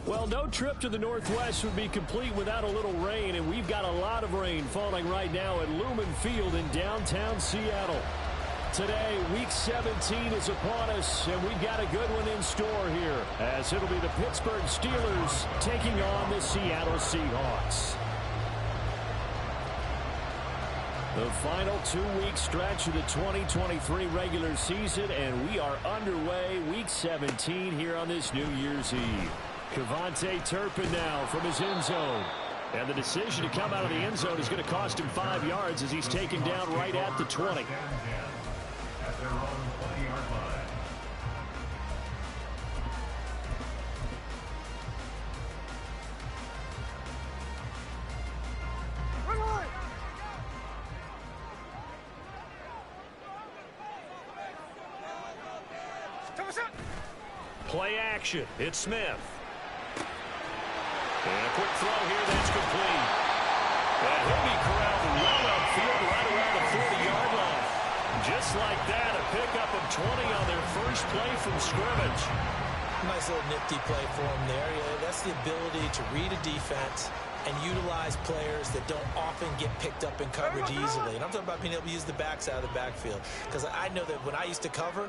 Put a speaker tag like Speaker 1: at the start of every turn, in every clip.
Speaker 1: Well, no trip to the Northwest would be complete without a little rain, and we've got a lot of rain falling right now at Lumen Field in downtown Seattle. Today, Week 17 is upon us, and we've got a good one in store here, as it'll be the Pittsburgh Steelers taking on the Seattle Seahawks. The final 2-week stretch of the 2023 regular season, and we are underway Week 17 here on this New Year's Eve. Kevontae Turpin now from his end zone. And the decision to come out of the end zone is going to cost him 5 yards as he's taken down right at the 20.
Speaker 2: At their own 20-yard line.
Speaker 1: Play action. It's Smith. And a quick throw here that's complete. And he'll be corralled well upfield right around the 40-yard line. Just like that, a pickup of 20 on their first play from scrimmage.
Speaker 3: Nice little nifty play for him there. Yeah, that's the ability to read a defense and utilize players that don't often get picked up in coverage easily. And I'm talking about being able to use the backs out of the backfield. Because I know that when I used to cover,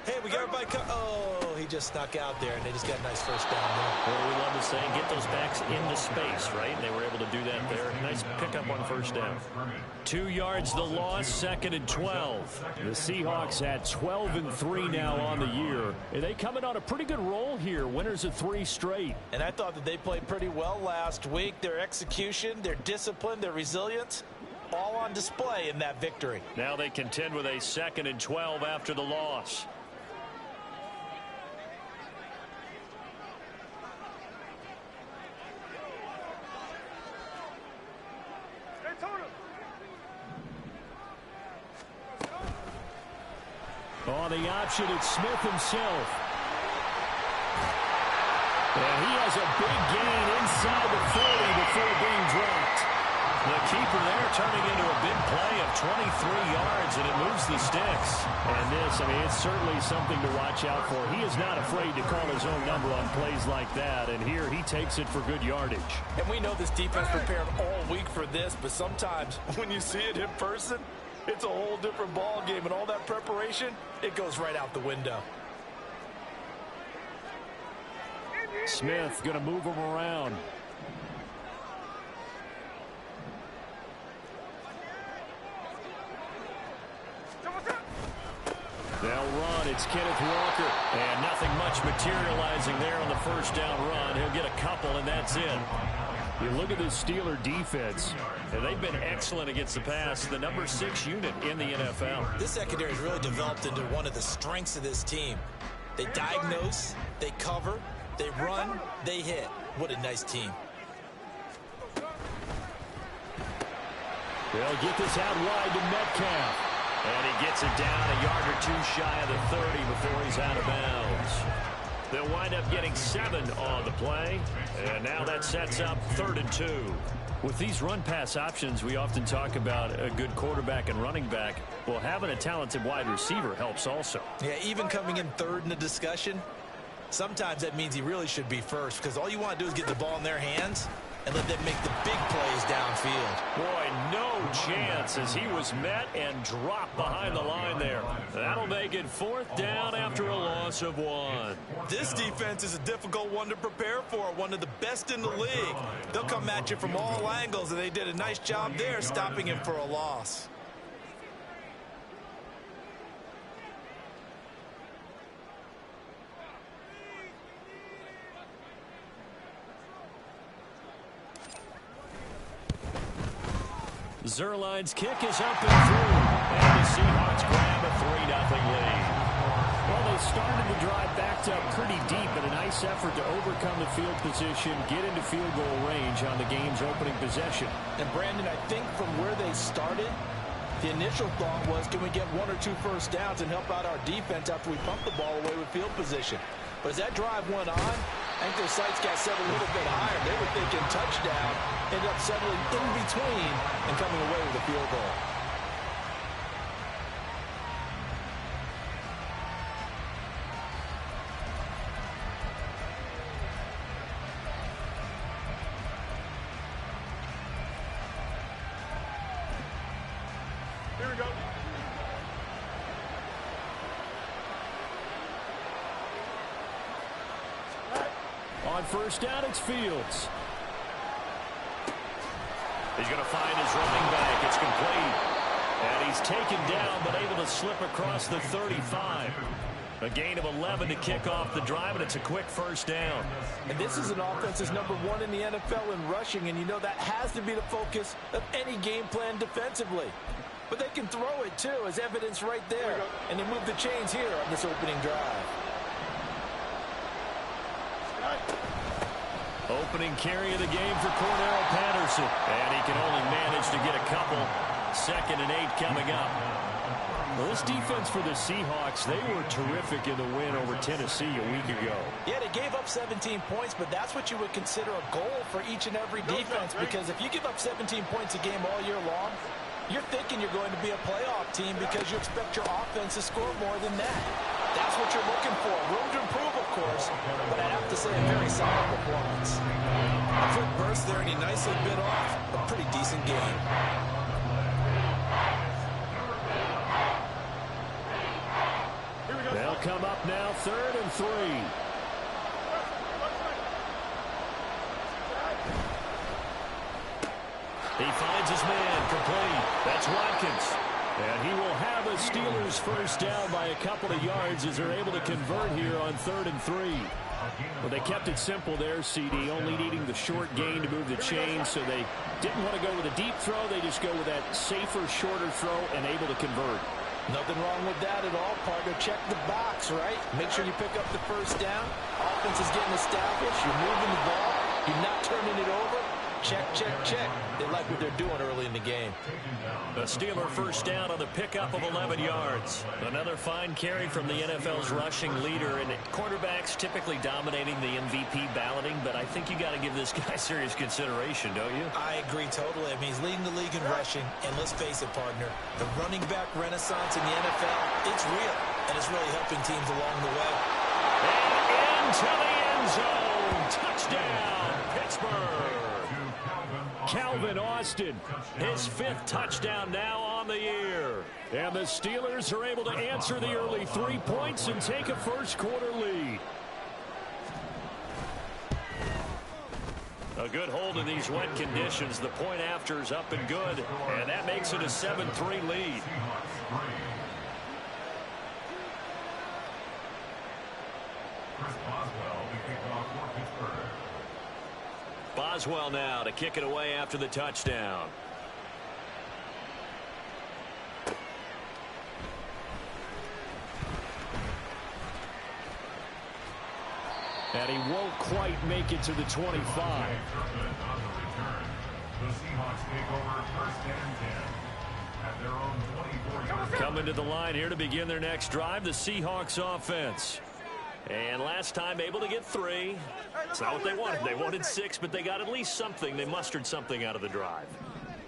Speaker 3: hey, we got everybody oh, he just snuck out there, and they just got a nice first down there.
Speaker 1: Well, we love to say, get those backs into space, right? And they were able to do that there. Nice pickup on first down. 2 yards the loss, 2nd and 12. The Seahawks at 12-3 now on the year. And they come in on a pretty good roll here, winners of 3 straight.
Speaker 3: And I thought that they played pretty well last week. Their execution, their discipline, their resilience, all on display in that victory.
Speaker 1: Now they contend with a 2nd and 12 after the loss. On the option, it's Smith himself. And he has a big gain inside the 40 before being dropped. The keeper there turning into a big play of 23 yards, and it moves the sticks. And this, I mean, it's certainly something to watch out for. He is not afraid to call his own number on plays like that, and here he takes it for good yardage.
Speaker 3: And we know this defense prepared all week for this, but sometimes when you see it in person, it's a whole different ball game, and all that preparation, it goes right out the window.
Speaker 1: Smith going to move him around. They'll run. It's Kenneth Walker. And nothing much materializing there on the first down run. He'll get a couple, and that's it. You look at this Steeler defense, and they've been excellent against the pass, the number 6 unit in the NFL.
Speaker 3: This secondary has really developed into one of the strengths of this team. They diagnose, they cover, they run, they hit. What a nice team.
Speaker 1: They'll get this out wide to Metcalf. And he gets it down a yard or 2 shy of the 30 before he's out of bounds. They'll wind up getting 7 on the play. And now that sets up 3rd and 2. With these run-pass options, we often talk about a good quarterback and running back. Well, having a talented wide receiver helps also.
Speaker 3: Yeah, even coming in 3rd in the discussion, sometimes that means he really should be first, because all you want to do is get the ball in their hands and let them make the big plays downfield.
Speaker 1: Boy, no chance as he was met and dropped behind the line there. That'll make it 4th down after a loss of 1.
Speaker 3: This defense is a difficult one to prepare for, one of the best in the league. They'll come at you from all angles, and they did a nice job there stopping him for a loss.
Speaker 1: Zerline's kick is up and through, and the Seahawks grab a 3-0 lead. Well, they started the drive backed up pretty deep, but a nice effort to overcome the field position, get into field goal range on the game's opening possession.
Speaker 3: And Brandon, I think from where they started, the initial thought was, can we get 1 or 2 first downs and help out our defense after we pump the ball away with field position? But as that drive went on, I think their sights got set a little bit higher. They were thinking touchdown, ended up settling in between and coming away with a field goal.
Speaker 2: Here we go.
Speaker 1: On first down, it's Fields. He's going to find his running back. It's complete. And he's taken down, but able to slip across the 35. A gain of 11 to kick off the drive, and it's a quick first down.
Speaker 3: And this is an offense that's #1 in the NFL in rushing, and you know that has to be the focus of any game plan defensively. But they can throw it, too, as evidence right there. And they move the chains here on this opening drive.
Speaker 1: Opening carry of the game for Cordero Patterson. And he can only manage to get a couple. 2nd and 8 coming up. Well, this defense for the Seahawks, they were terrific in the win over Tennessee a week ago.
Speaker 3: Yeah, they gave up 17 points, but that's what you would consider a goal for each and every defense, because if you give up 17 points a game all year long, you're thinking you're going to be a playoff team because you expect your offense to score more than that. That's what you're looking for. Room to improve, of course, but I have to say a very solid performance. A quick burst there, and he nicely bit off a pretty decent game.
Speaker 1: They'll come up now, 3rd and 3. He finds his man, complete. That's Watkins. And he will have a Steelers first down by a couple of yards as they're able to convert here on 3rd and 3. Well, they kept it simple there, CD, only needing the short gain to move the chains, so they didn't want to go with a deep throw. They just go with that safer, shorter throw and able to convert.
Speaker 3: Nothing wrong with that at all, partner. Check the box, right? Make sure you pick up the first down. Offense is getting established. You're moving the ball. You're not turning it over. Check, check, check. They like what they're doing early in the game.
Speaker 1: A Steeler first down on the pickup of 11 yards. Another fine carry from the NFL's rushing leader, and quarterbacks typically dominating the MVP balloting, but I think you got to give this guy serious consideration, don't you?
Speaker 3: I agree totally. I mean, he's leading the league in rushing, and let's face it, partner, the running back renaissance in the NFL, it's real, and it's really helping teams along the way.
Speaker 1: And into the end zone. Touchdown, Pittsburgh. Calvin Austin, his 5th touchdown now on the year. And the Steelers are able to answer the early 3 points and take a first-quarter lead. A good hold in these wet conditions. The point after is up and good, and that makes it a 7-3 lead. Boswell now to kick it away after the touchdown. And he won't quite make it to the 25. Coming to the line here to begin their next drive, the Seahawks offense. And last time able to get 3. It's not what they wanted. They wanted 6, but they got at least something. They mustered something out of the drive.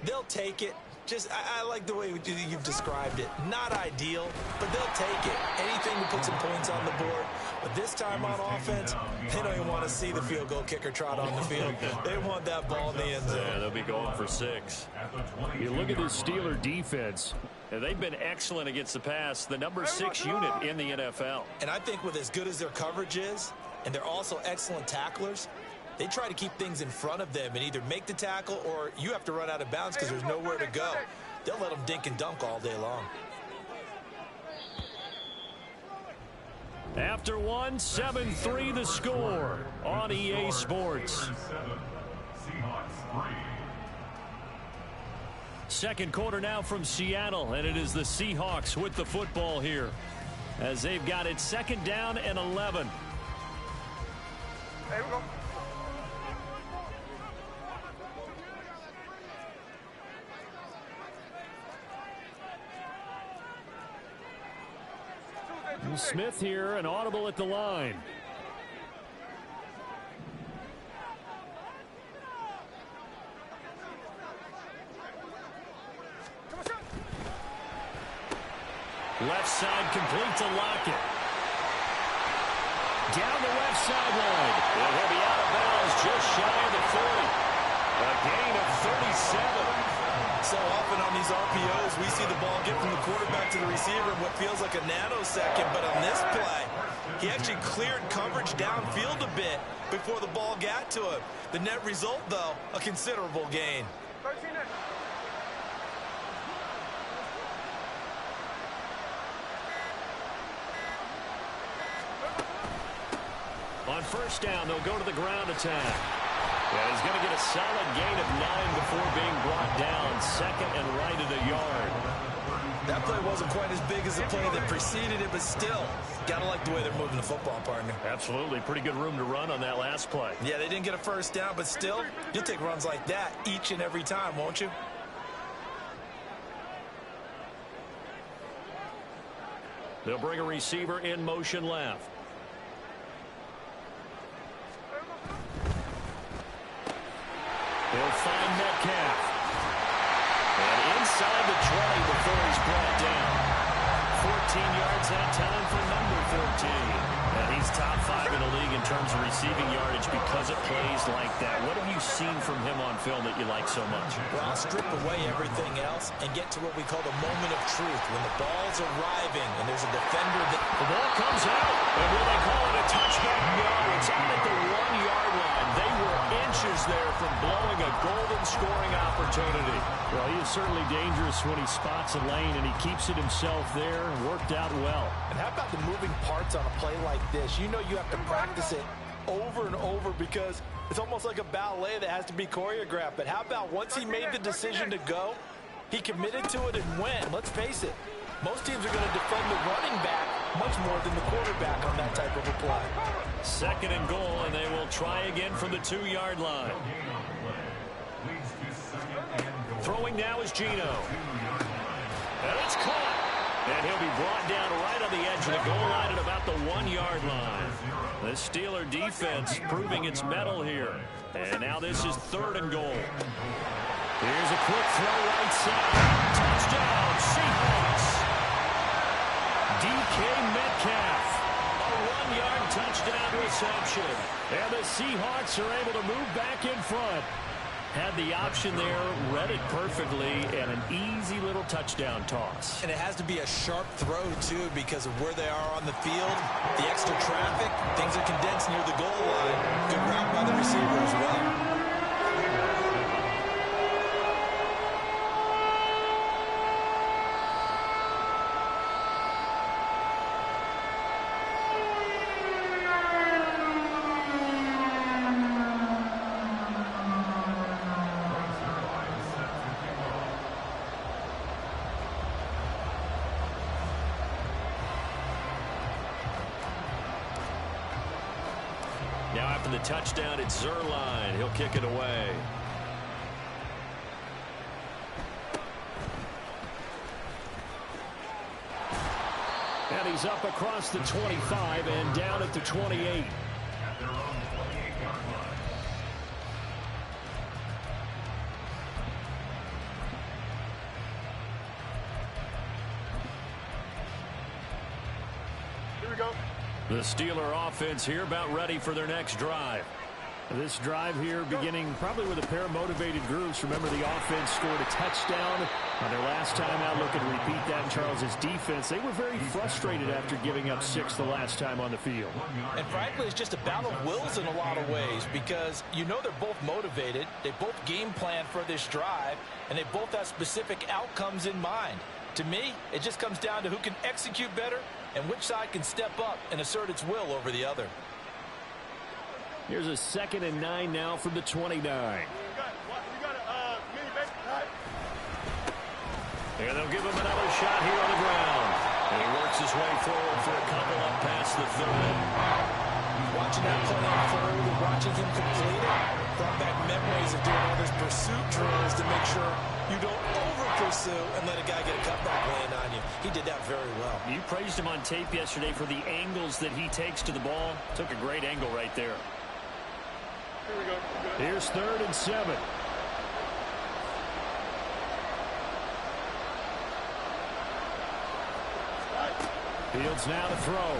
Speaker 3: They'll take it. Just, I like the way you've described it. Not ideal, but they'll take it. Anything to put some points on the board. But this time on offense, they don't even want to see the field goal kicker trot on the field. They want that ball in the end zone.
Speaker 1: Yeah, they'll be going for 6. You look at this Steeler defense. And they've been excellent against the pass, the number 6 unit in the NFL.
Speaker 3: And I think with as good as their coverage is, and they're also excellent tacklers, they try to keep things in front of them and either make the tackle or you have to run out of bounds because there's nowhere to go. They'll let them dink and dunk all day long.
Speaker 1: After 1, 7-3 the score on EA Sports. Second quarter now from Seattle, and it is the Seahawks with the football here as they've got it 2nd down and 11.
Speaker 2: There we go.
Speaker 1: Smith here, an audible at the line. Left side complete to Lockett. Down the left sideline. And he'll be out of bounds just shy of the 40. A gain of 37.
Speaker 3: So often on these RPOs, we see the ball get from the quarterback to the receiver in what feels like a nanosecond. But on this play, he actually cleared coverage downfield a bit before the ball got to him. The net result, though, a considerable gain.
Speaker 1: On first down, they'll go to the ground attack. Yeah, he's going to get a solid gain of 9 before being brought down. Second and right at a yard.
Speaker 3: That play wasn't quite as big as the play that preceded it, but still, got to like the way they're moving the football, partner.
Speaker 1: Absolutely. Pretty good room to run on that last play.
Speaker 3: Yeah, they didn't get a first down, but still, you'll take runs like that each and every time, won't you?
Speaker 1: They'll bring a receiver in motion left. They'll find Metcalf. And inside the 20 before he's brought down. 14 yards that time for number 14. And he's top 5 in the league in terms of receiving yardage because it plays like that. What have you seen from him on film that you like so much?
Speaker 3: Well, I'll strip away everything else and get to what we call the moment of truth. When the ball's arriving and there's a defender that...
Speaker 1: The ball comes out. And will they call it a touchback? No, it's out at the 1-yard line. They were inches there from blowing a golden scoring opportunity. Well, he is certainly dangerous when he spots a lane, and he keeps it himself there. Worked out well.
Speaker 3: And how about the moving parts on a play like this? You know you have to practice it over and over because it's almost like a ballet that has to be choreographed. But how about once he made the decision to go, he committed to it and went. Let's face it, most teams are going to defend the running back much more than the quarterback on that type of a play.
Speaker 1: Second and goal, and they will try again from the 2-yard line. Throwing now is Gino. And it's caught. And he'll be brought down right on the edge of the goal line at about the 1-yard line. The Steeler defense proving its mettle here. And now this is third and goal. Here's a quick throw right side. Touchdown, Seahawks. DK Metcalf. A 1-yard touchdown reception. And the Seahawks are able to move back in front. Had the option there, read it perfectly, and an easy little touchdown toss.
Speaker 3: And it has to be a sharp throw, too, because of where they are on the field. The extra traffic, things are condensed near the goal line. Good route by the receiver as well.
Speaker 1: Now after the touchdown, it's Zerline. He'll kick it away. And he's up across the 25 and down at the 28.
Speaker 4: Here we go.
Speaker 1: The Steeler offense here about ready for their next drive. This drive here beginning probably with a pair of motivated groups. Remember, the offense scored a touchdown on their last time out. Looking to repeat that in Charles's defense. They were very frustrated after giving up 6 the last time on the field.
Speaker 3: And frankly, it's just a battle of wills in a lot of ways because you know they're both motivated. They both game plan for this drive, and they both have specific outcomes in mind. To me, it just comes down to who can execute better and which side can step up and assert its will over the other.
Speaker 1: Here's a 2nd and 9 now from the 29. And they'll give him another shot here on the ground. And he works his way forward for a couple up past the 30.
Speaker 3: Watching that play unfold and watching him complete it brought back memories of doing all those pursuit drills to make sure you don't over-pursue and let a guy get a cutback land on you. He did that very well.
Speaker 1: You praised him on tape yesterday for the angles that he takes to the ball. Took a great angle right there.
Speaker 4: Here we go.
Speaker 1: Here's 3rd and 7. Fields now to throw.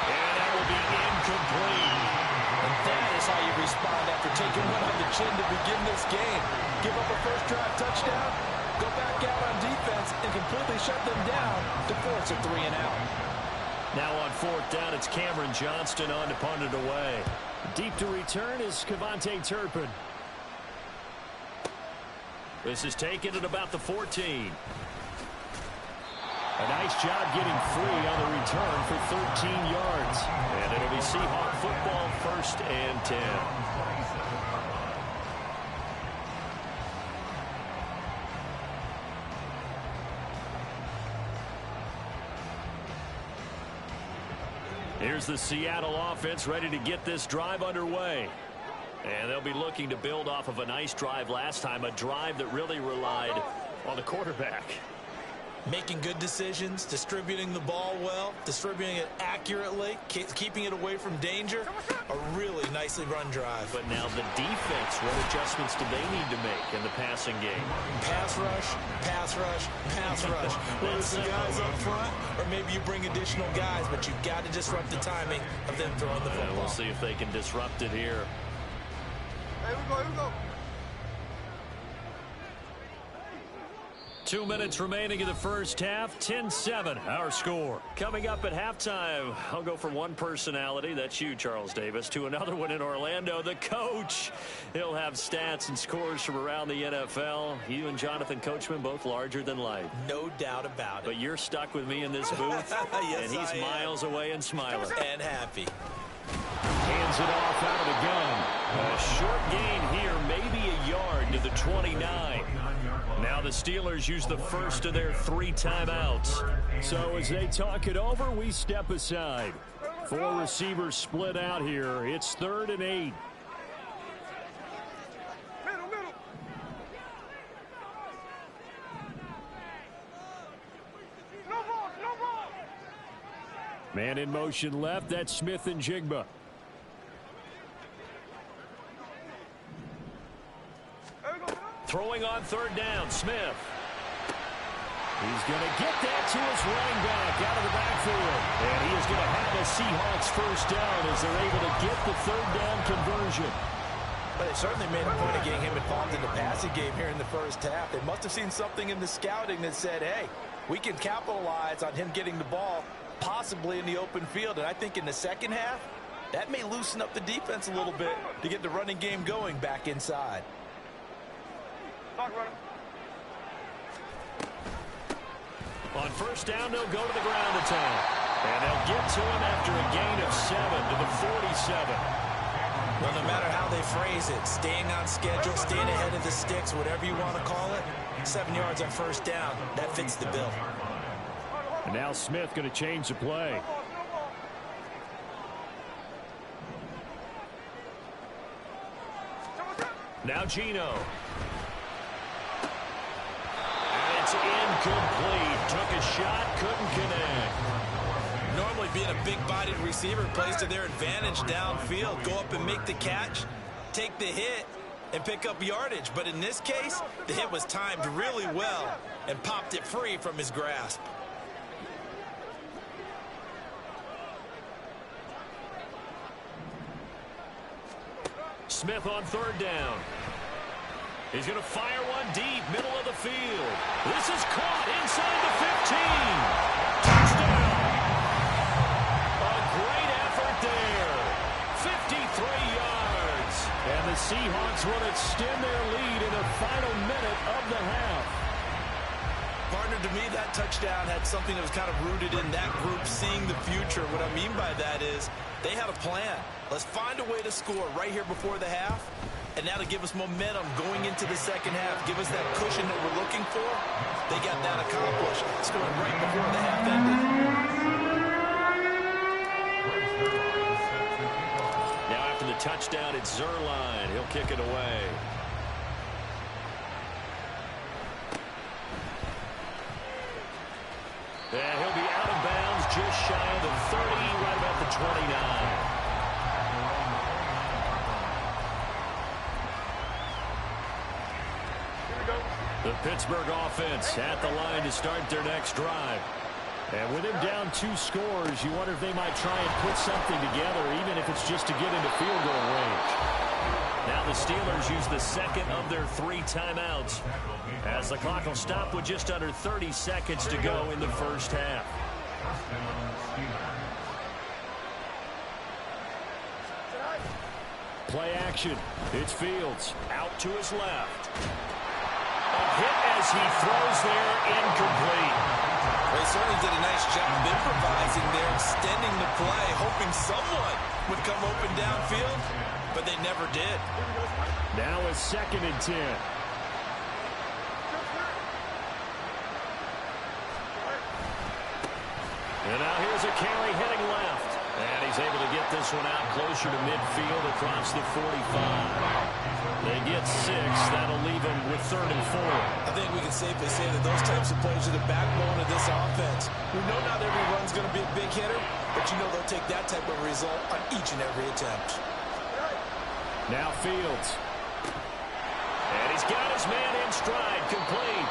Speaker 1: And that will be incomplete.
Speaker 3: And that is how you respond respond after taking one on the chin to begin this game? Give up a first drive touchdown, go back out on defense, and completely shut them down to force a 3 and out.
Speaker 1: Now on 4th down, it's Cameron Johnston on to punt it away. Deep to return is Kevontae Turpin. This is taken at about the 14. A nice job getting free on the return for 13 yards. And it'll be Seahawk football, 1st and 10. Here's the Seattle offense ready to get this drive underway. And they'll be looking to build off of a nice drive last time, a drive that really relied on the quarterback.
Speaker 3: Making good decisions, distributing the ball well, distributing it accurately, keeping it away from danger. A really nicely run drive.
Speaker 1: But now the defense, what adjustments do they need to make in the passing game?
Speaker 3: Pass rush, pass rush, pass rush. Whether it's the guys up front, or maybe you bring additional guys, but you've got to disrupt the timing of them throwing the football.
Speaker 1: We'll see if they can disrupt it here.
Speaker 4: Here we go.
Speaker 1: 2 minutes remaining in the first half. 10-7, our score. Coming up at halftime, I'll go from one personality, that's you, Charles Davis, to another one in Orlando, the coach. He'll have stats and scores from around the NFL. You and Jonathan Coachman, both larger than life.
Speaker 3: No doubt about it.
Speaker 1: But you're stuck with me in this booth,
Speaker 3: yes,
Speaker 1: and he's miles away and smiling.
Speaker 3: And happy.
Speaker 1: Hands it off out of the gun. A short gain here, maybe a yard to the 29. Now the Steelers use the first of their 3 timeouts. So as they talk it over, we step aside. 4 receivers split out here. It's 3rd and 8.
Speaker 4: Middle. No ball.
Speaker 1: Man in motion left. That's Smith and Jigba. Throwing on 3rd down, Smith. He's going to get that to his running back out of the backfield. And he is going to have a Seahawks first down as they're able to get the 3rd down conversion.
Speaker 3: But they certainly made a point of getting him involved in the passing game here in the first half. They must have seen something in the scouting that said, hey, we can capitalize on him getting the ball possibly in the open field. And I think in the second half, that may loosen up the defense a little bit to get the running game going back inside.
Speaker 1: On first down, they'll go to the ground attack. And they'll get to him after a gain of 7 to the 47.
Speaker 3: Well, no matter how they phrase it, staying on schedule, staying ahead of the sticks, whatever you want to call it, 7 yards on first down, that fits the bill.
Speaker 1: And now Smith going to change the play. Now Gino. It's incomplete. Took a shot, couldn't connect.
Speaker 3: Normally being a big-bodied receiver plays to their advantage downfield. Go up and make the catch, take the hit, and pick up yardage. But in this case, the hit was timed really well and popped it free from his grasp.
Speaker 1: Smith on 3rd down. He's going to fire one deep, middle of the field. This is caught inside the 15. Touchdown. A great effort there. 53 yards. And the Seahawks will extend their lead in the final minute of the half.
Speaker 3: Partner, to me, that touchdown had something that was kind of rooted in that group seeing the future. What I mean by that is they had a plan. Let's find a way to score right here before the half. And now to give us momentum going into the second half, give us that cushion that we're looking for, they got that accomplished, scoring right before the half ended.
Speaker 1: Now after the touchdown, it's Zerline. He'll kick it away. And he'll be out of bounds just shy of the 30, right about the 29. The Pittsburgh offense at the line to start their next drive. And with him down 2 scores, you wonder if they might try and put something together, even if it's just to get into field goal range. Now the Steelers use the second of their 3 timeouts, as the clock will stop with just under 30 seconds to go in the first half. Play action. It's Fields out to his left. A hit as he throws there, incomplete.
Speaker 3: They certainly did a nice job improvising there, extending the play, hoping someone would come open downfield, but they never did.
Speaker 1: Now a 2nd and 10. And now here's a carry heading left. And he's able to get this one out closer to midfield across the 45. They get 6. That'll leave them with 3rd and 4.
Speaker 3: I think we can safely say that those types of plays are the backbone of this offense. We know not every run's going to be a big hitter, but you know they'll take that type of result on each and every attempt.
Speaker 1: Now Fields. And he's got his man in stride, complete.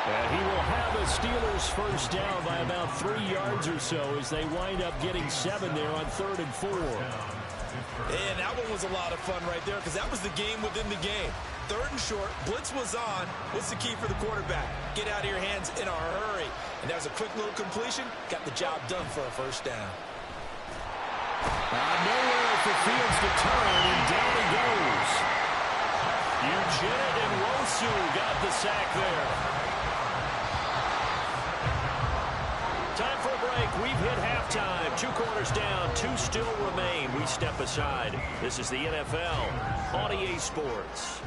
Speaker 1: And he will have a Steelers first down by about 3 yards or so as they wind up getting 7 there on 3rd and 4.
Speaker 3: And that one was a lot of fun right there because that was the game within the game. 3rd and short, blitz was on. What's the key for the quarterback? Get out of your hands in a hurry. And that was a quick little completion. Got the job done for a first down.
Speaker 1: Nowhere for Fields to turn, and down he goes. Eugene and Wosu got the sack there. Time for a break. We've hit halftime. 2 quarters down. 2 still remain. We step aside. This is the NFL on EA Sports.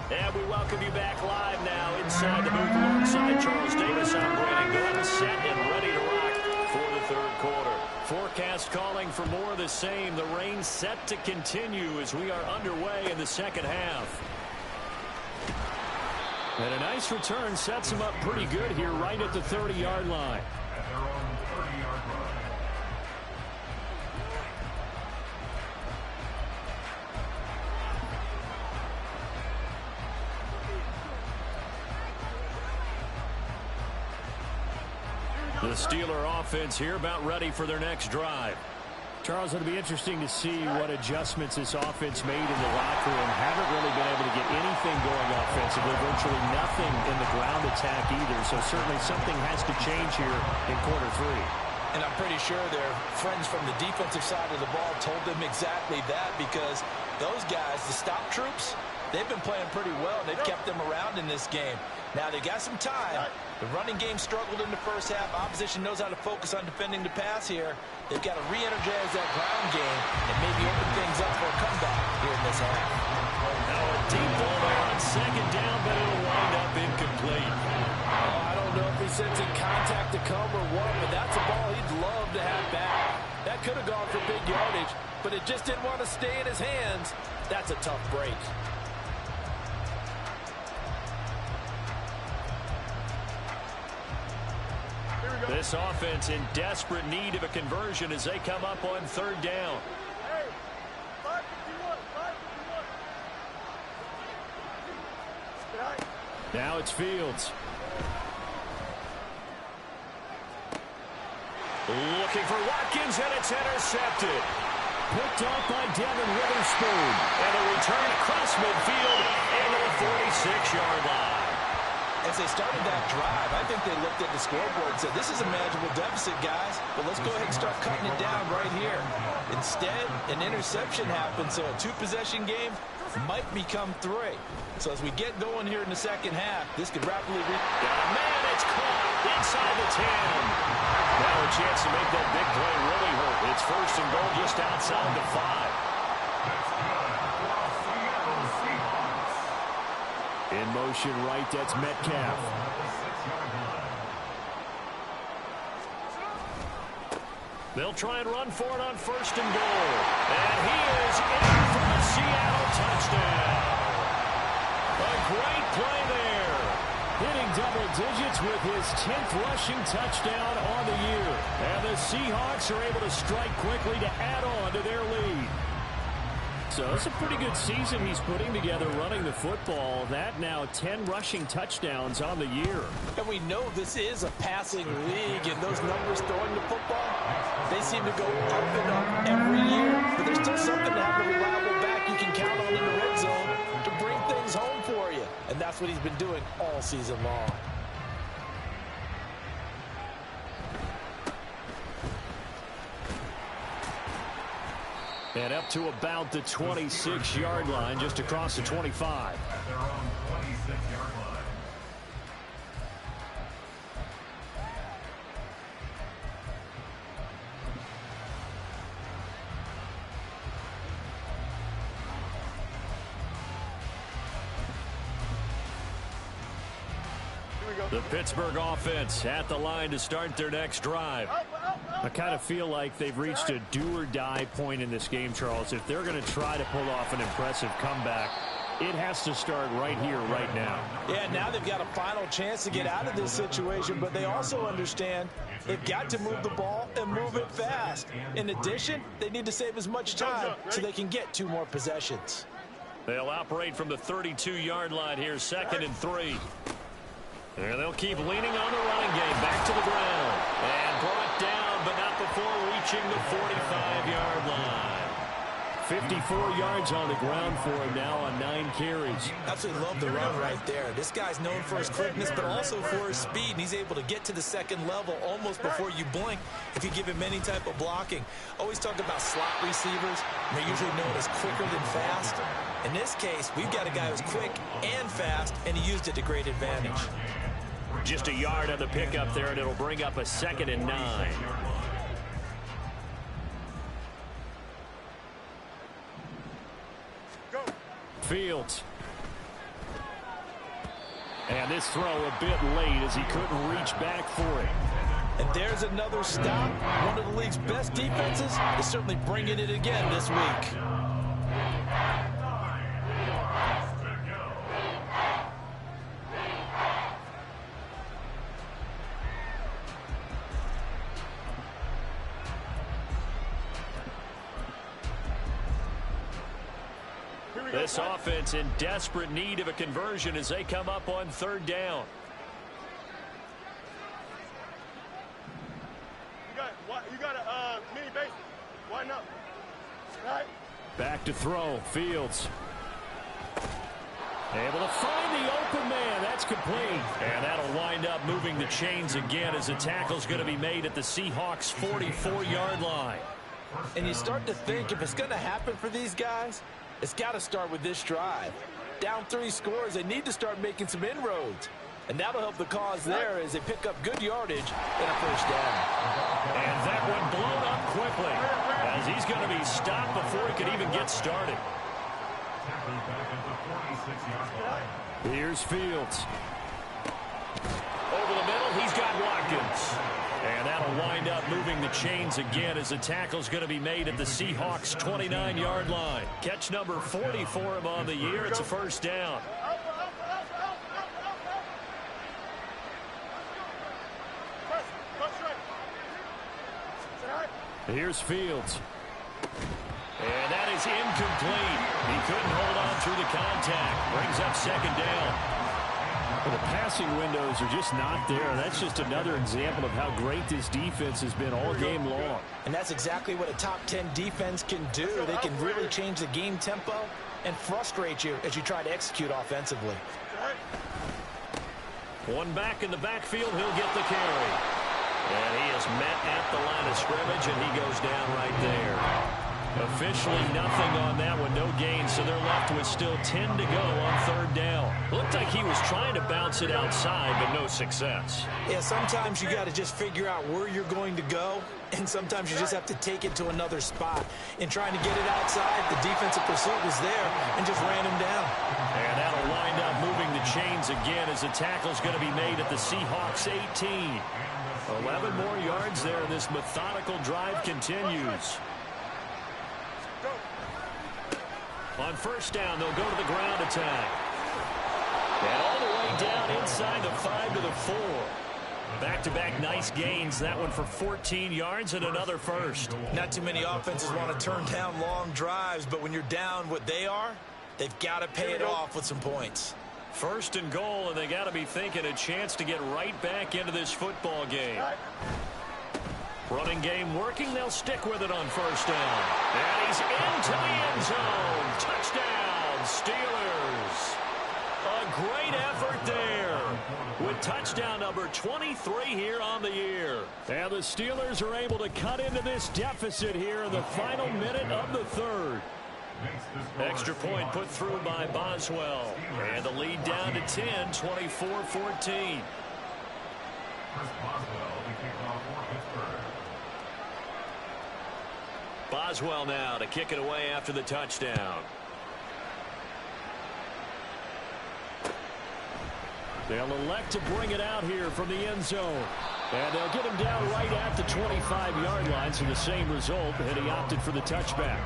Speaker 1: And we welcome you back live now inside the booth alongside Charles Davis. I'm Brandon Glenn, set and ready to rock for the 3rd quarter. Forecast calling for more of the same. The rain set to continue as we are underway in the 2nd half. And a nice return sets him up pretty good here right at the 30-yard line.
Speaker 2: At their own 30-yard line.
Speaker 1: The Steeler offense here about ready for their next drive. Charles, it'll be interesting to see what adjustments this offense made in the locker room. Haven't really been able to get anything going offensively. Virtually nothing in the ground attack either. So certainly something has to change here in quarter 3.
Speaker 3: And I'm pretty sure their friends from the defensive side of the ball told them exactly that, because those guys, the stop troops, they've been playing pretty well. They've kept them around in this game. Now they got some time. The running game struggled in the first half. Opposition knows how to focus on defending the pass here. They've got to re-energize that ground game and maybe open things up for a comeback here in this half.
Speaker 1: Now a deep ball there on 2nd down, but it'll wind up incomplete.
Speaker 3: I don't know if he's sensing contact to come or what, but that's a ball he'd love to have back. That could have gone for big yardage, but it just didn't want to stay in his hands. That's a tough break.
Speaker 1: This offense in desperate need of a conversion as they come up on 3rd down.
Speaker 4: Hey, 551.
Speaker 1: Now it's Fields. Looking for Watkins, and it's intercepted. Picked off by Devin Witherspoon. And a return across midfield into the 46-yard line.
Speaker 3: As they started that drive, I think they looked at the scoreboard and said, this is a manageable deficit, guys, but let's go ahead and start cutting it down right here. Instead, an interception happened, so a 2-possession game might become 3. So as we get going here in the 2nd half, this could rapidly
Speaker 1: man, it's caught inside the 10. Now a chance to make that big play really hurt. It's 1st and goal just outside the 5. In motion right, that's Metcalf. They'll try and run for it on 1st and goal. And he is in for the Seattle touchdown. A great play there. hitting double digits with his 10th rushing touchdown on the year. And the Seahawks are able to strike quickly to add on to their lead. So it's a pretty good season he's putting together running the football. That now 10 rushing touchdowns on the year.
Speaker 3: And we know this is a passing league, and those numbers throwing the football, they seem to go up and up every year. But there's still something to have a reliable back you can count on in the red zone to bring things home for you. And that's what he's been doing all season long.
Speaker 1: And up to about the 26-yard line, just across the 25.
Speaker 2: At their own 26-yard line.
Speaker 1: The Pittsburgh offense at the line to start their next drive. I kind of feel like they've reached a do-or-die point in this game, Charles. If they're going to try to pull off an impressive comeback, it has to start right here, right now.
Speaker 3: Yeah, now they've got a final chance to get out of this situation, but they also understand they've got to move the ball and move it fast. In addition, they need to save as much time so they can get 2 more possessions.
Speaker 1: They'll operate from the 32-yard line here, 2nd and 3. And they'll keep leaning on the running game. Back to the ground. And brought down, but not before reaching the 45-yard line. 54 yards on the ground for him now on 9 carries.
Speaker 3: Absolutely love the run right there. This guy's known for his quickness, but also for his speed. And he's able to get to the second level almost before you blink if you give him any type of blocking. Always talk about slot receivers. They're usually known as quicker than fast. In this case, we've got a guy who's quick and fast, and he used it to great advantage.
Speaker 1: Just a yard on the pickup there, and it'll bring up a 2nd and 9. Fields. And this throw a bit late as he couldn't reach back for it.
Speaker 3: And there's another stop. One of the league's best defenses is certainly bringing it again this week.
Speaker 1: This offense in desperate need of a conversion as they come up on 3rd down.
Speaker 4: You got a mini base. Why not? Right.
Speaker 1: Back to throw. Fields. Able to find the open man. That's complete. And that'll wind up moving the chains again as the tackle's going to be made at the Seahawks' 44-yard line.
Speaker 3: And you start to think if it's going to happen for these guys, it's got to start with this drive. Down 3 scores, they need to start making some inroads. And that'll help the cause there as they pick up good yardage and a 1st down.
Speaker 1: And that one blown up quickly as he's going to be stopped before he could even get started. Here's Fields. Over the middle, he's got Watkins. And that'll wind up moving the chains again as the tackle's going to be made at the Seahawks' 29-yard line. Catch number 40 for him on the year. It's a 1st down. Here's Fields. And that is incomplete. He couldn't hold on through the contact. Brings up 2nd down. Well, the passing windows are just not there. That's just another example of how great this defense has been all game long.
Speaker 3: And that's exactly what a top 10 defense can do. They can really change the game tempo and frustrate you as you try to execute offensively.
Speaker 1: One back in the backfield, he'll get the carry. And he is met at the line of scrimmage, and he goes down right there. Officially nothing on that one, no gain, so they're left with still 10 to go on 3rd down. Looked like he was trying to bounce it outside, but no success.
Speaker 3: Yeah, sometimes you got to just figure out where you're going to go, and sometimes you just have to take it to another spot. In trying to get it outside, the defensive pursuit was there and just ran him down.
Speaker 1: And that'll wind up moving the chains again as the tackle's going to be made at the Seahawks' 18. 11 more yards there, and this methodical drive continues. On 1st down, they'll go to the ground attack. And all the way down inside the 5 to the 4. Back-to-back nice gains. That one for 14 yards and another first.
Speaker 3: Not too many offenses want to turn down long drives, but when you're down what they are, they've got to pay it off with some points.
Speaker 1: First and goal, and they got to be thinking a chance to get right back into this football game. Running game working. They'll stick with it on first down. And he's into the end zone. Touchdown, Steelers. A great effort there with touchdown number 23 here on the year. And the Steelers are able to cut into this deficit here in the final minute of the third. Extra point put through by Boswell. And the lead down to 10, 24-14. Boswell now to kick it away after the touchdown. They'll elect to bring it out here from the end zone. And they'll get him down right at the 25-yard line, so the same result, and he opted for the touchback.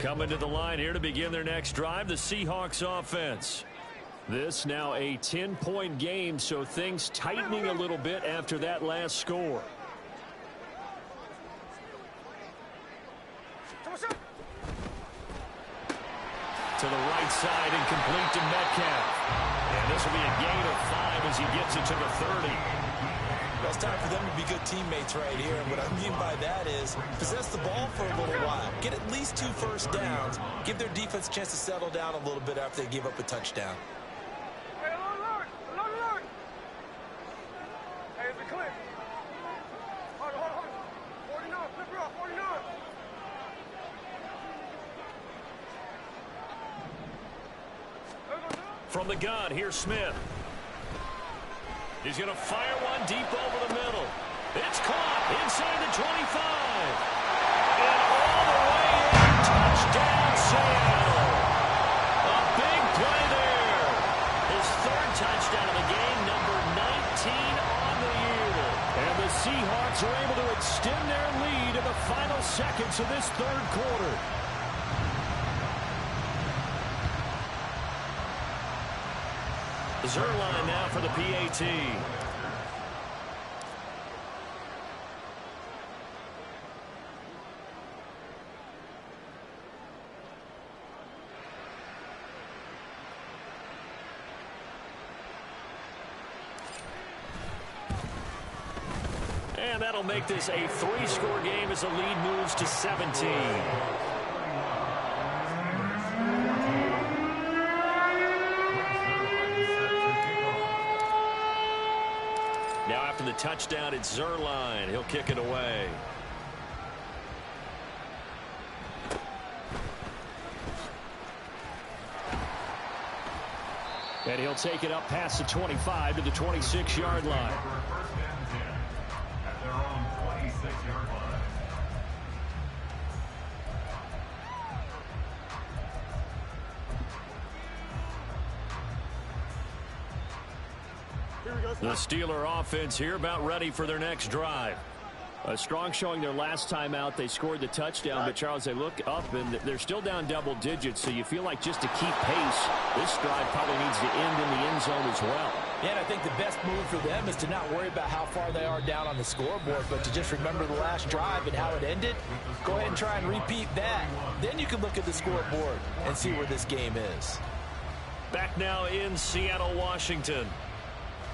Speaker 1: Coming to the line here to begin their next drive, the Seahawks offense. This now a 10-point game, so things tightening a little bit after that last score. To the right side and complete to Metcalf. And this will be a gain of 5 as he gets it to the 30.
Speaker 3: Well, it's time for them to be good teammates right here. And what I mean by that is possess the ball for a little while. Get at least 2 first downs. Give their defense a chance to settle down a little bit after they give up a touchdown.
Speaker 1: From the gun, here's Smith. He's going to fire one deep over the middle. It's caught inside the 25. And all the way in. Touchdown, Seattle. A big play there. His 3rd touchdown of the game, number 19 on the year. And the Seahawks are able to extend their lead in the final seconds of this 3rd quarter. Zerline now for the PAT. And that'll make this a 3-score game as the lead moves to 17. Now after the touchdown, it's Zerline. He'll kick it away. And he'll take it up past the 25 to the 26-yard line.
Speaker 2: At their own 26-yard line.
Speaker 1: The Steeler offense here about ready for their next drive. A strong showing their last time out. They scored the touchdown, but Charles, they look up and they're still down double digits, so you feel like just to keep pace, this drive probably needs to end in the end zone as well.
Speaker 3: Yeah, and I think the best move for them is to not worry about how far they are down on the scoreboard, but to just remember the last drive and how it ended. Go ahead and try and repeat that. Then you can look at the scoreboard and see where this game is. Back now in Seattle, Washington.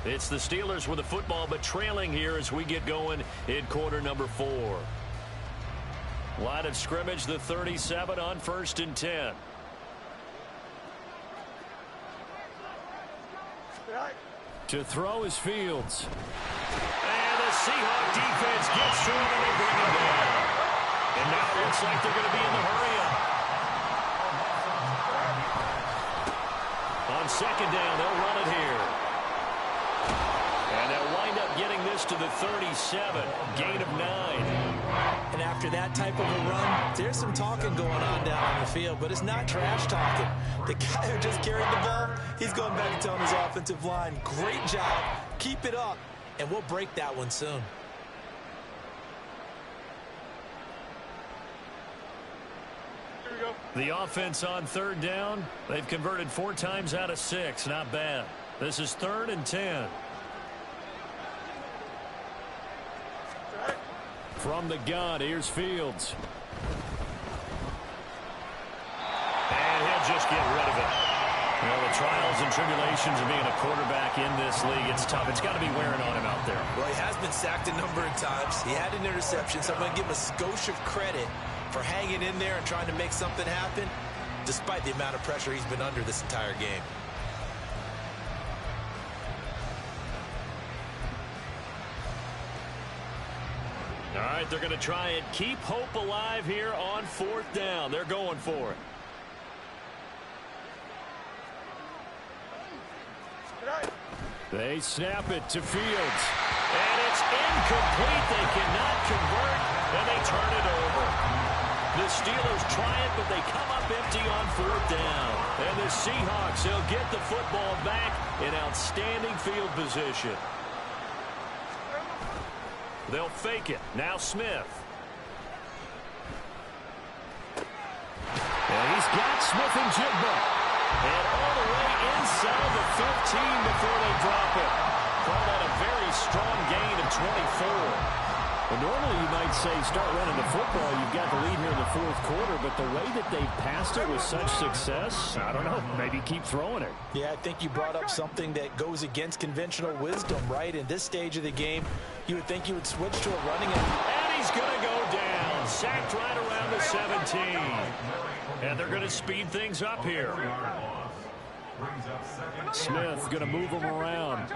Speaker 3: It's the Steelers with the football, but trailing here as we get going in quarter number 4. Line of scrimmage, the 37 on 1st and 10. To throw is Fields. And the Seahawk defense gets through and they bring him down. And now it looks like they're going to be in the hurry-up. On 2nd down, they'll run it here. And they'll wind up getting this to the 37, gain of 9. And after that type of a run, there's some talking going on down on the field, but it's not trash talking. The guy who just carried the ball, he's going back and telling his offensive line, great job. Keep it up, and we'll break that one soon.
Speaker 4: Here we go.
Speaker 1: The offense on third down. They've converted 4 times out of 6. Not bad. This is 3rd and 10. From the gun, here's Fields. And he'll just get rid of it. You know, the trials and tribulations of being a quarterback in this league, it's tough. It's got to be wearing on him out there.
Speaker 3: Well, he has been sacked a number of times. He had an interception, so I'm going to give him a skosh of credit for hanging in there and trying to make something happen, despite the amount of pressure he's been under this entire game.
Speaker 1: All right, they're going to try and keep hope alive here on 4th down. They're going for it. They snap it to Fields. And it's incomplete. They cannot convert, and they turn it over. The Steelers try it, but they come up empty on 4th down. And the Seahawks, they'll get the football back in outstanding field position. They'll fake it. Now Smith. And he's got Smith and Jigba. And all the way inside the 15 before they drop it. Call that a very strong gain of 24. Well, normally you might say start running the football. You've got the lead here in the 4th quarter, but the way that they've passed it with such success, I don't know, maybe keep throwing it.
Speaker 3: Yeah, I think you brought up something that goes against conventional wisdom, right? In this stage of the game, you would think you would switch to a running.
Speaker 1: And he's going to go down. Sacked right around the 17. And they're going to speed things up here. Smith going to move him around.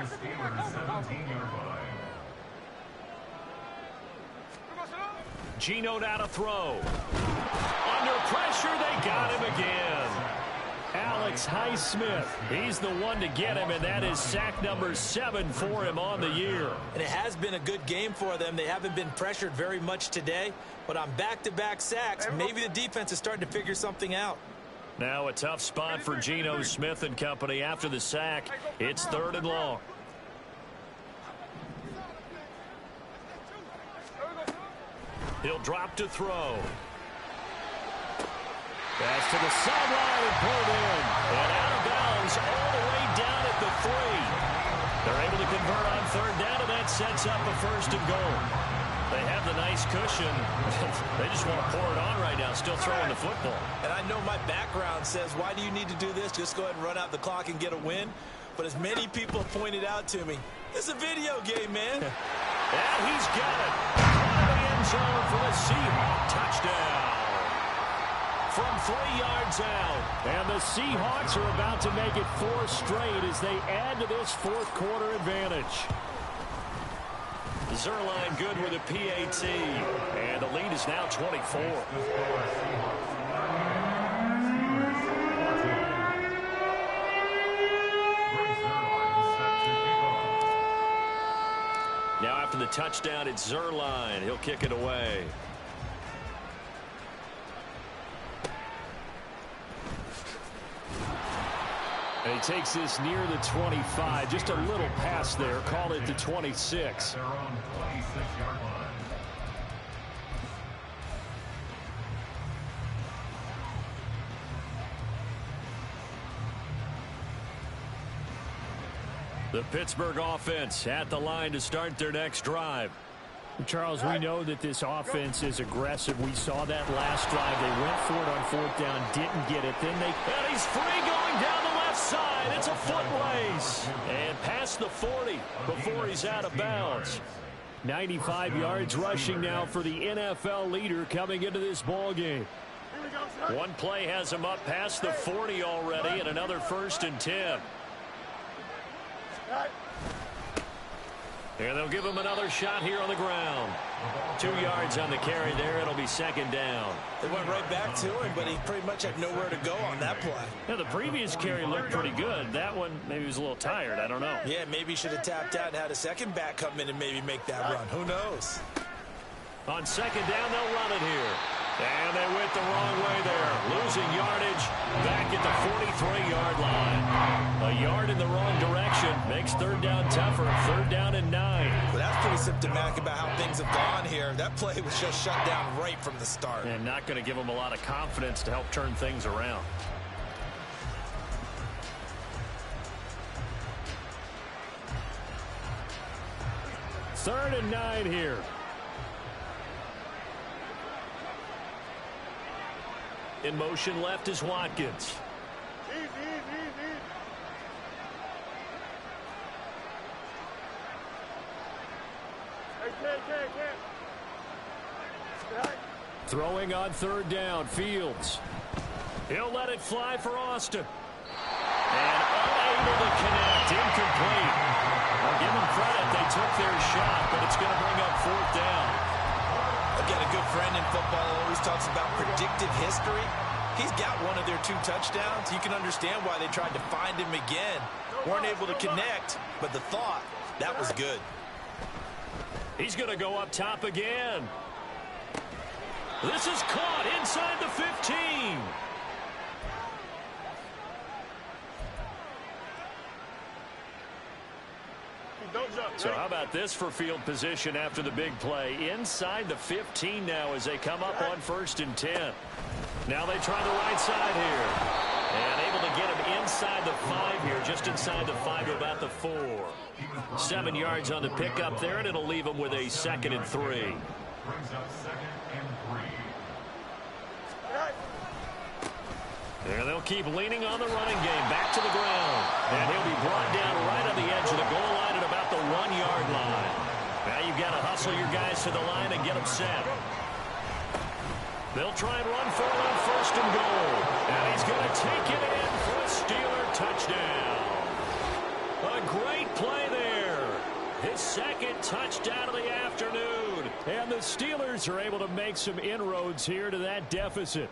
Speaker 1: Geno now to throw. Under pressure, they got him again. Alex Highsmith, he's the one to get him, and that is sack number 7 for him on the year.
Speaker 3: And it has been a good game for them. They haven't been pressured very much today, but on back-to-back sacks, maybe the defense is starting to figure something out.
Speaker 1: Now a tough spot for Geno Smith and company after the sack. It's 3rd and long. He'll drop to throw. Pass to the sideline and pulled in. And out of bounds all the way down at the 3. They're able to convert on 3rd down, and that sets up a 1st and goal. They have the nice cushion. They just want to pour it on right now, still throwing the football.
Speaker 3: And I know my background says, why do you need to do this? Just go ahead and run out the clock and get a win. But as many people have pointed out to me, it's a video game, man.
Speaker 1: And he's got it. Caught in the end zone for the Seahawk touchdown. From 3 yards out. And the Seahawks are about to make it 4 straight as they add to this 4th quarter advantage. Zerline good with a PAT. And the lead is now 24. Now after the touchdown, it's Zerline. He'll kick it away. And he takes this near the 25. Just a little pass there. Call it the 26.
Speaker 2: Their own 26-yard line.
Speaker 1: The Pittsburgh offense at the line to start their next drive.
Speaker 5: Charles, we know that this offense is aggressive. We saw that last drive. They went for it on 4th down, didn't get it. Then they...
Speaker 1: And he's free going down the left side. It's a foot race. And past the 40 before he's out of bounds.
Speaker 5: 95 yards rushing now for the NFL leader coming into this ball game.
Speaker 1: One play has him up past the 40 already, and another 1st and 10. And they'll give him another shot here on the ground. 2 yards on the carry there. It'll be 2nd down.
Speaker 3: They went right back to him, but he pretty much had nowhere to go on that play.
Speaker 5: Yeah, the previous carry looked pretty good. That one, maybe he was a little tired. I don't know.
Speaker 3: Yeah, maybe he should have tapped out and had a second back come in and maybe make that run. Who knows?
Speaker 1: On 2nd down, they'll run it here. And they went the wrong way there. Losing yardage back at the 43-yard line. A yard in the wrong direction makes third down tougher. 3rd down and 9.
Speaker 3: Well, that's pretty symptomatic about how things have gone here. That play was just shut down right from the start.
Speaker 5: And not going to give them a lot of confidence to help turn things around. Third and 9 here. In motion left is Watkins.
Speaker 4: Easy, easy, easy. Hey, can't. Right.
Speaker 5: Throwing on 3rd down, Fields. He'll let it fly for Austin. And unable to connect, incomplete. I'll give them credit, they took their shot, but it's going to bring up 4th down.
Speaker 3: Again, a good friend in football always talks about predictive history. He's got one of their 2 touchdowns. You can understand why they tried to find him again. Weren't able to connect, but the thought, that was good.
Speaker 5: He's going to go up top again. This is caught inside the 15. So how about this for field position after the big play? Inside the 15 now as they come up on 1st and 10. Now they try the right side here. And able to get him inside the 5 here, just inside the 5 to about the 4. 7 yards on the pickup there, and it'll leave him with a 2nd and 3.
Speaker 2: Brings up 2nd and 3.
Speaker 5: And they'll keep leaning on the running game. Back to the ground. And he'll be brought down right on the edge of the goal line at about the 1-yard line. Now you've got to hustle your guys to the line and get them set. They'll try and run for it on 1st and goal. And he's going to take it in for a Steeler touchdown. A great play there. His 2nd touchdown of the afternoon. And the Steelers are able to make some inroads here to that deficit.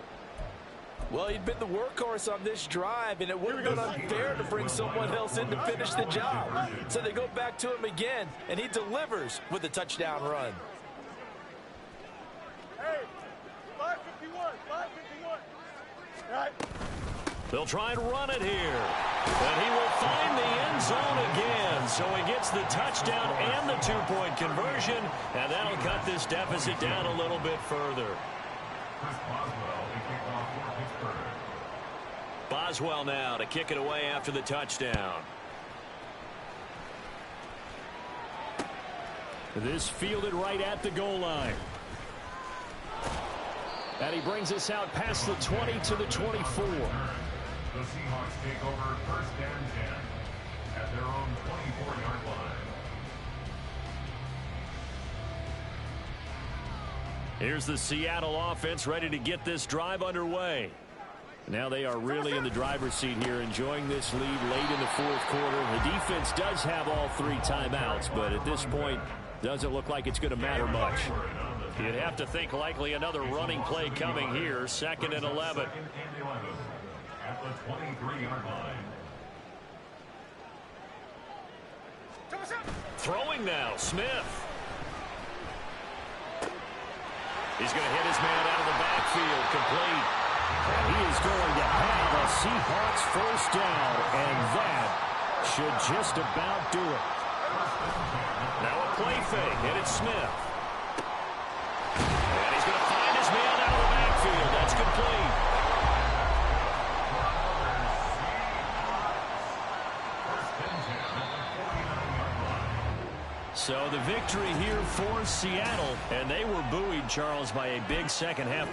Speaker 3: Well, he'd been the workhorse on this drive, and it would have been unfair to bring someone else in to finish the job. So they go back to him again, and he delivers with a touchdown run.
Speaker 4: Hey, 551. Right.
Speaker 5: They'll try and run it here. And he will find the end zone again. So he gets the touchdown and the 2-point conversion, and that'll cut this deficit down a little bit further. Boswell now to kick it away after the touchdown. This fielded right at the goal line. And he brings us out past the 20 to the 24.
Speaker 2: The Seahawks take over 1st and 10 at their own 24-yard line.
Speaker 5: Here's the Seattle offense ready to get this drive underway. Now they are really in the driver's seat here, enjoying this lead late in the 4th quarter. The defense does have all 3 timeouts, but at this point, doesn't look like it's going to matter much. You'd have to think likely another running play coming here. 2nd and 11.
Speaker 2: At the 23-yard line.
Speaker 5: Throwing now, Smith. He's going to hit his man out of the backfield, complete. And he is going to have a Seahawks 1st down, and that should just about do it. Now a play fake, and it's Smith. And he's going to find his man out of the backfield. That's complete. So the victory here for Seattle, and they were buoyed, Charles, by a big second half.